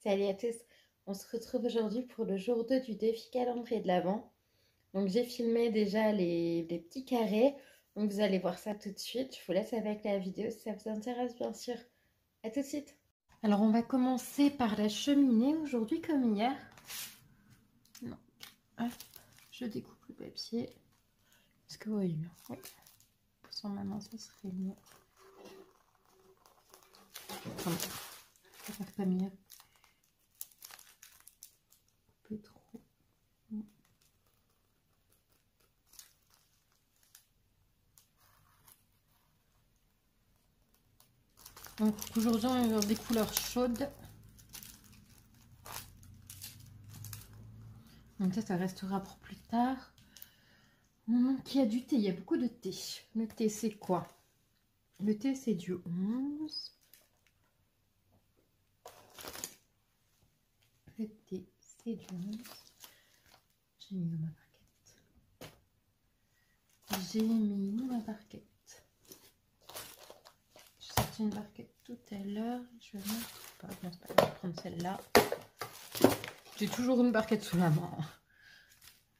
Salut à tous, on se retrouve aujourd'hui pour le jour 2 du défi calendrier de l'Avent. Donc j'ai filmé déjà les petits carrés, donc vous allez voir ça tout de suite. Je vous laisse avec la vidéo si ça vous intéresse bien sûr. A tout de suite. Alors on va commencer par la cheminée aujourd'hui comme hier. Non, hop, je découpe le papier. Est-ce que vous voyez bien? Oui, sans ma main ça serait mieux. Enfin, je vais faire comme hier. Peu trop. Donc aujourd'hui on a des couleurs chaudes. Donc ça restera pour plus tard. Donc il y a du thé, il y a beaucoup de thé. Le thé c'est quoi? Le thé c'est du 11. Le thé c'est du 11. J'ai mis où ma barquette? J'ai mis où ma barquette? J'ai sorti une barquette tout à l'heure. Je vais mettre... Pas, non, c'est pas grave, je vais prendre celle-là. J'ai toujours une barquette sous la main.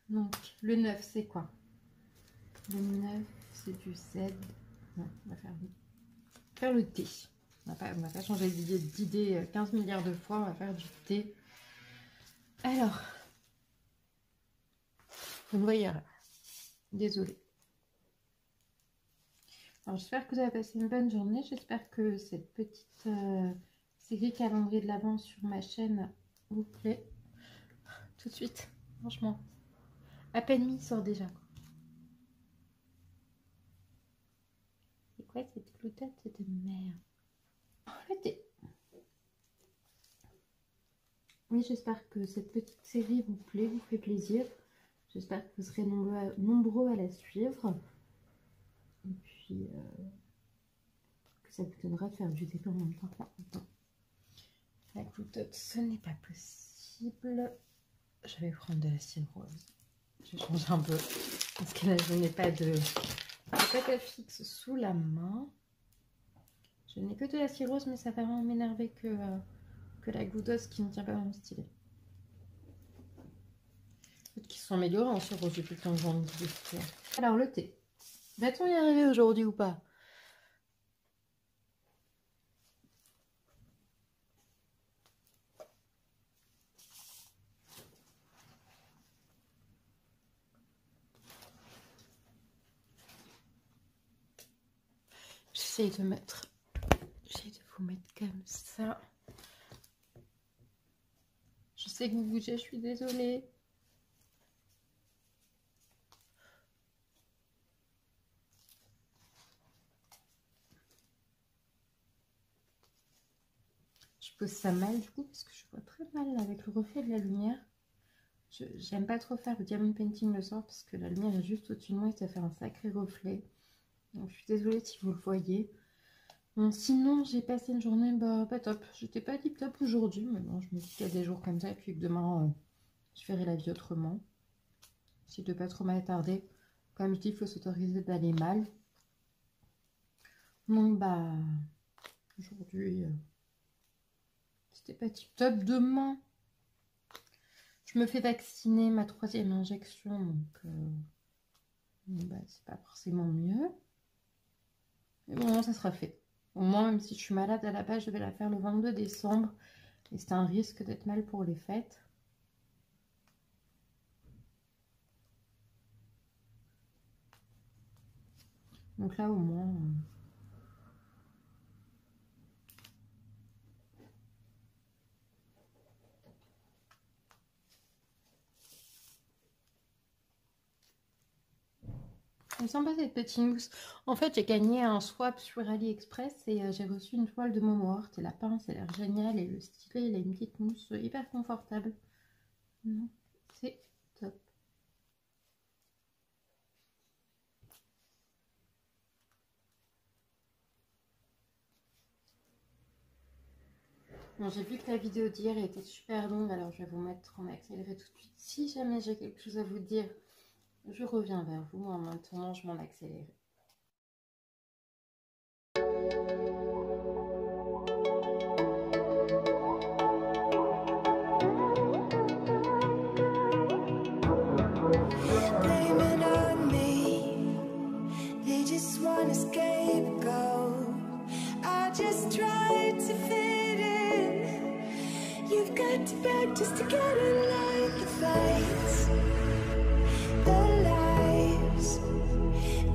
Donc le 9 c'est quoi? Le 9 c'est du Z. Non, on va faire le thé. On va pas changer d'idée 15 milliards de fois, on va faire du thé. Alors, vous me voyez là. Désolée. Alors, j'espère que vous avez passé une bonne journée. J'espère que cette petite série calendrier de l'Avent sur ma chaîne vous plaît. Tout de suite, franchement. À peine mis, il sort déjà. C'est quoi cette cloutette de merde? Le thé. Oui, j'espère que cette petite série vous plaît, vous fait plaisir. J'espère que vous serez nombreux à la suivre. Et puis, que ça vous donnera de faire du thé en même temps. La cloutotte, ce n'est pas possible. Je vais prendre de la cire rose. Je vais changer un peu. Parce que là, je n'ai pas de pâte à fixe sous la main. Je n'ai que de la cire rose, mais ça va vraiment m'énerver que la goudosse qui ne tient pas mon stylet. Peut-être qu'ils se sont améliorés en cire rose depuis le temps que j'en ai. Alors, le thé. Va-t-on y arriver aujourd'hui ou pas? J'essaie de vous mettre comme ça. Je sais que vous bougez, je suis désolée. Je pose ça mal du coup parce que je vois très mal avec le reflet de la lumière. J'aime pas trop faire le diamond painting le soir parce que la lumière est juste au-dessus de moi et ça fait un sacré reflet. Donc je suis désolée si vous le voyez. Bon, sinon j'ai passé une journée pas top. J'étais pas tip top aujourd'hui, mais bon, je me dis qu'il y a des jours comme ça et puis que demain je ferai la vie autrement. J'essaie de pas trop m'attarder. Comme je dis, il faut s'autoriser d'aller mal. Donc aujourd'hui c'était pas tip top. Demain je me fais vacciner ma 3e injection, donc c'est pas forcément mieux. Mais bon, ça sera fait. Au moins, même si je suis malade à la base, je vais la faire le 22 décembre. Et c'est un risque d'être mal pour les fêtes. Donc là, au moins... Elle me sympa cette petite mousse. En fait, j'ai gagné un swap sur AliExpress et j'ai reçu une toile de Momo Art. Et la pince, elle a l'air géniale. Et le stylet, il a une petite mousse hyper confortable. C'est top. Bon, j'ai vu que la vidéo d'hier était super longue, alors je vais vous mettre en accéléré tout de suite. Si jamais j'ai quelque chose à vous dire, je reviens vers vous. En maintenant, je m'en accélère. got to beg just to get in line. The fights, the lies.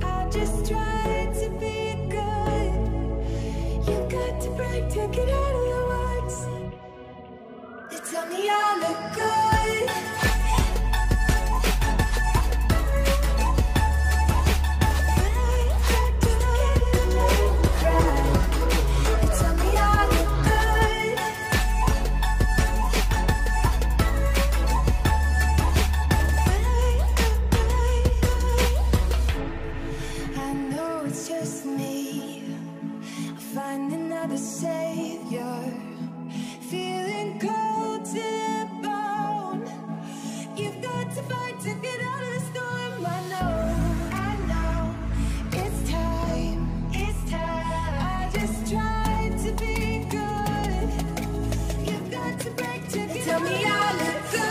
I just tried to be good. You got to break to get out of the woods. They tell me I look good. Savior, feeling cold to the bone. You've got to fight to get out of the storm. I know, it's time, I just tried to be good. You've got to break to get tell me I look good.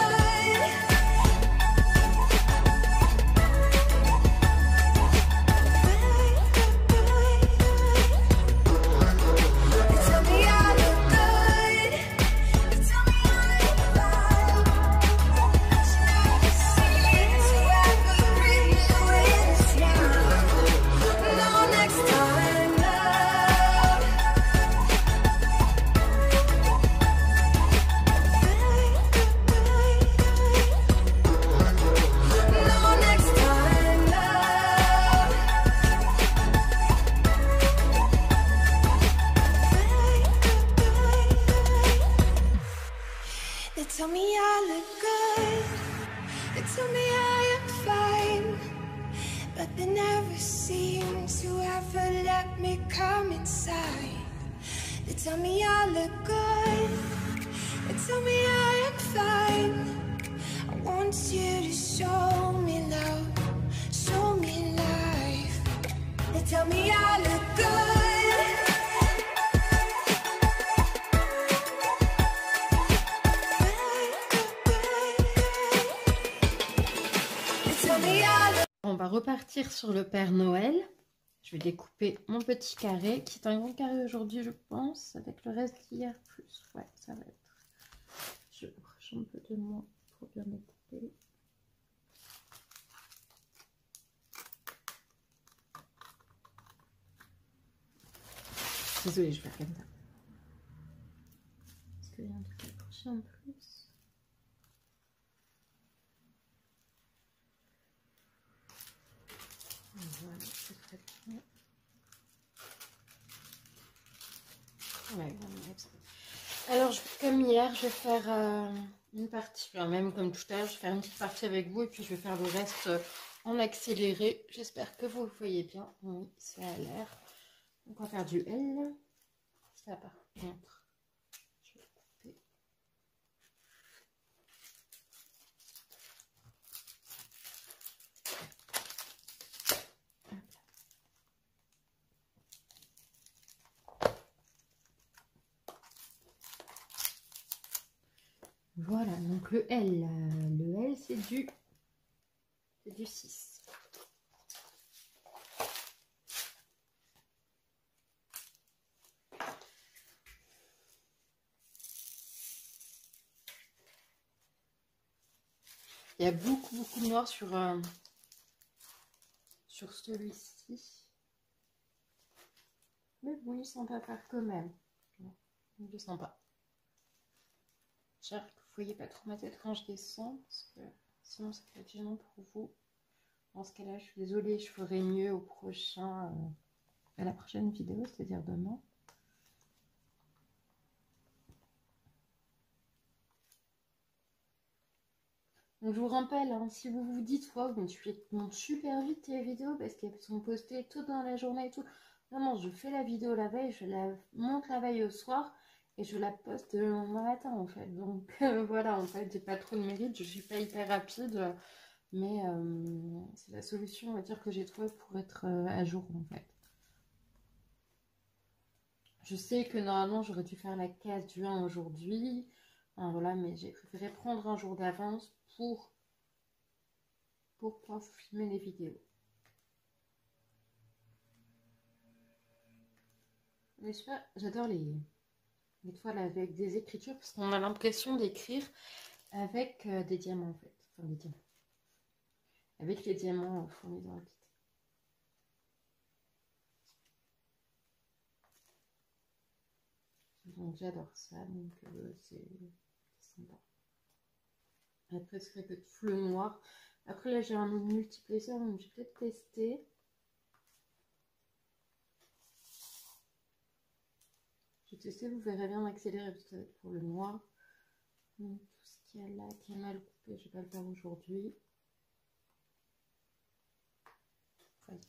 Tell me I look good. They tell me I am fine, but they never seem to ever let me come inside. They tell me I look good. They tell me I am fine. I want you to show me love, show me life. They tell me I look good. On va repartir sur le Père Noël. Je vais découper mon petit carré, qui est un grand carré aujourd'hui, je pense, avec le reste d'hier plus. Ouais, ça va être. Je approche un peu de moi pour bien découper. Désolée, je vais faire comme ça. Est-ce qu'il y a un truc accroché en plus? Voilà, c'est très bien. Ouais, alors, comme hier, je vais faire une partie, enfin, même comme tout à l'heure, je vais faire une petite partie avec vous et puis je vais faire le reste en accéléré. J'espère que vous le voyez bien. Oui, ça a l'air. Donc, on va faire du L. Ça, par contre, je vais couper. Voilà, donc le L c'est du 6. Il y a beaucoup de noir sur celui-ci. Mais bon, il sent pas faire quand même. Il est sympa. J'espère que vous voyez pas trop ma tête quand je descends, parce que sinon ça peut être gênant pour vous. Dans ce cas-là, je suis désolée, je ferai mieux à la prochaine vidéo, c'est-à-dire demain. Donc je vous rappelle, hein, si vous vous dites, wow, mais tu montes super vite tes vidéos parce qu'elles sont postées tout dans la journée et tout. Non, je fais la vidéo la veille, je la monte la veille au soir et je la poste le lendemain matin en fait. Donc voilà, en fait, j'ai pas trop de mérite, je suis pas hyper rapide, mais c'est la solution, on va dire, que j'ai trouvée pour être à jour en fait. Je sais que normalement j'aurais dû faire la case du 1 aujourd'hui, hein, voilà, mais j'ai préféré prendre un jour d'avance pour pouvoir filmer les vidéos. J'adore les Des fois, là, avec des écritures, parce qu'on a l'impression d'écrire avec des diamants, en fait. Enfin, des diamants. Avec les diamants fournis dans le kit. Donc, j'adore ça. Donc, c'est sympa. Après, ce serait que tout le noir. Après, là, j'ai un multiplaisir, donc je vais peut-être tester. Je vais tester, vous verrez bien accélérer, parce que ça va être pour le noir. Donc, tout ce qu'il y a là, qui est mal coupé, je vais pas le faire aujourd'hui. Enfin,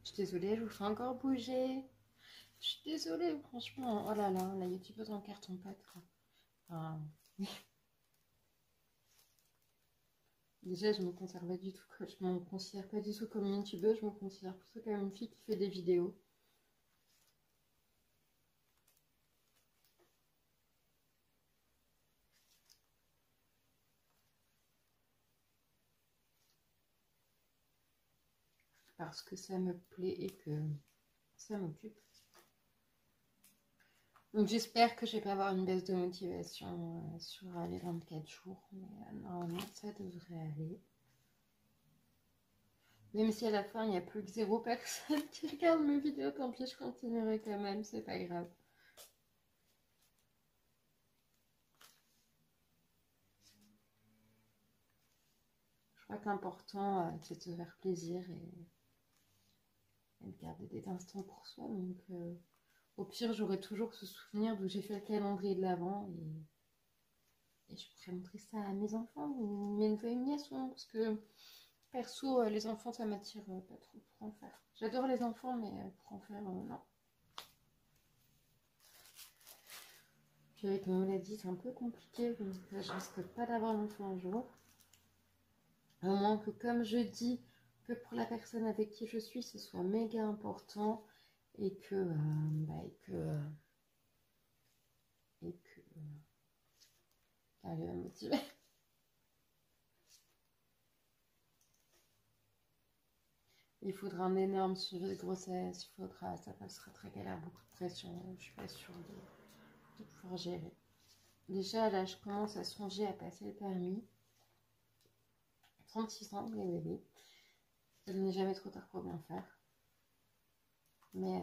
je suis désolée, je vous fais encore bouger. Je suis désolée, franchement. Oh là là, la youtubeuse en carton-pâte. Enfin, déjà, je me considère pas du tout, je me considère pas du tout comme une youtubeuse, je me considère plutôt comme une fille qui fait des vidéos. Parce que ça me plaît et que ça m'occupe. Donc j'espère que je vais pas avoir une baisse de motivation sur les 24 jours, mais normalement ça devrait aller. Même si à la fin il n'y a plus que 0 personne qui regarde mes vidéos, tant pis, je continuerai quand même, c'est pas grave. Je crois que l'important c'est de se faire plaisir et de garder des instants pour soi. Donc au pire, j'aurai toujours ce souvenir d'où j'ai fait le calendrier de l'avant et je pourrais montrer ça à mes enfants ou mes neveux et nièces, parce que perso, les enfants ça m'attire pas trop pour en faire. J'adore les enfants, mais pour en faire, non. Puis avec ma maladie, c'est un peu compliqué, donc je risque pas d'avoir l'enfant un jour. À moins que, comme je dis, que pour la personne avec qui je suis, ce soit méga important et que elle va me motiver. Il faudra un énorme suivi de grossesse, ça passera très galère, beaucoup de pression, je suis pas sûre de pouvoir gérer. Déjà là, je commence à songer à passer le permis. 36 ans, les bébés. Il n'est jamais trop tard pour bien faire. Mais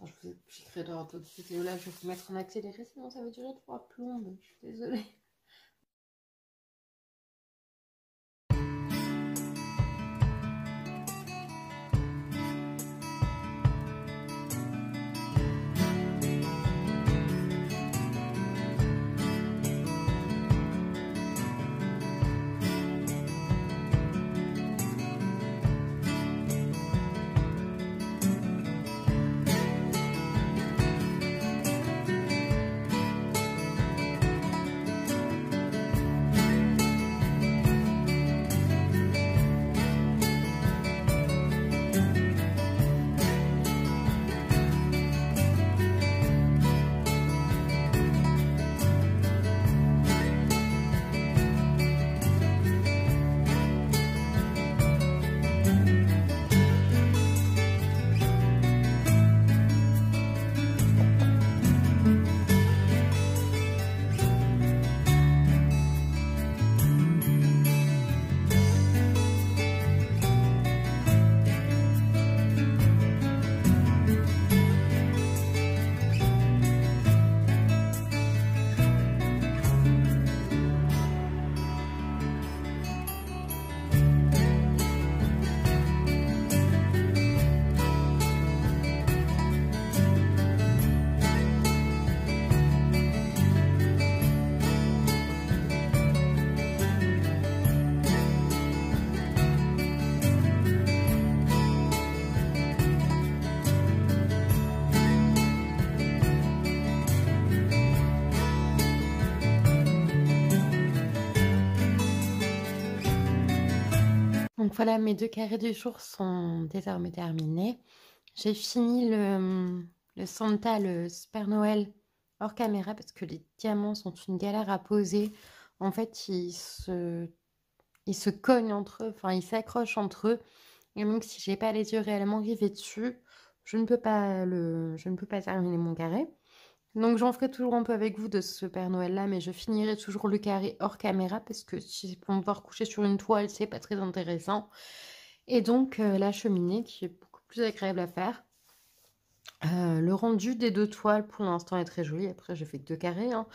je vous expliquerai dans d'autres vidéos. Là, je vais vous mettre en accéléré, sinon ça va durer 3 plombes. Je suis désolée. Donc voilà, mes 2 carrés du jour sont désormais terminés. J'ai fini le Santa, le Super Noël hors caméra parce que les diamants sont une galère à poser. En fait, ils se cognent entre eux, enfin ils s'accrochent entre eux. Et donc, si j'ai pas les yeux réellement rivés dessus, je ne peux pas terminer mon carré. Donc, j'en ferai toujours un peu avec vous de ce Père Noël-là, mais je finirai toujours le carré hors caméra parce que si c'est pour me voir coucher sur une toile, c'est pas très intéressant. Et donc, la cheminée qui est beaucoup plus agréable à faire. Le rendu des 2 toiles pour l'instant est très joli. Après, j'ai fait que 2 carrés, hein.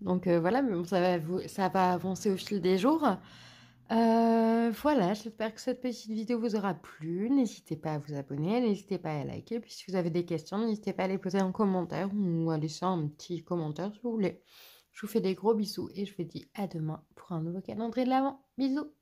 Donc voilà, mais bon, ça va avancer au fil des jours. Voilà, j'espère que cette petite vidéo vous aura plu. N'hésitez pas à vous abonner, n'hésitez pas à liker. Puis si vous avez des questions, n'hésitez pas à les poser en commentaire ou à laisser un petit commentaire si vous voulez. Je vous fais des gros bisous et je vous dis à demain pour un nouveau calendrier de l'Avent. Bisous!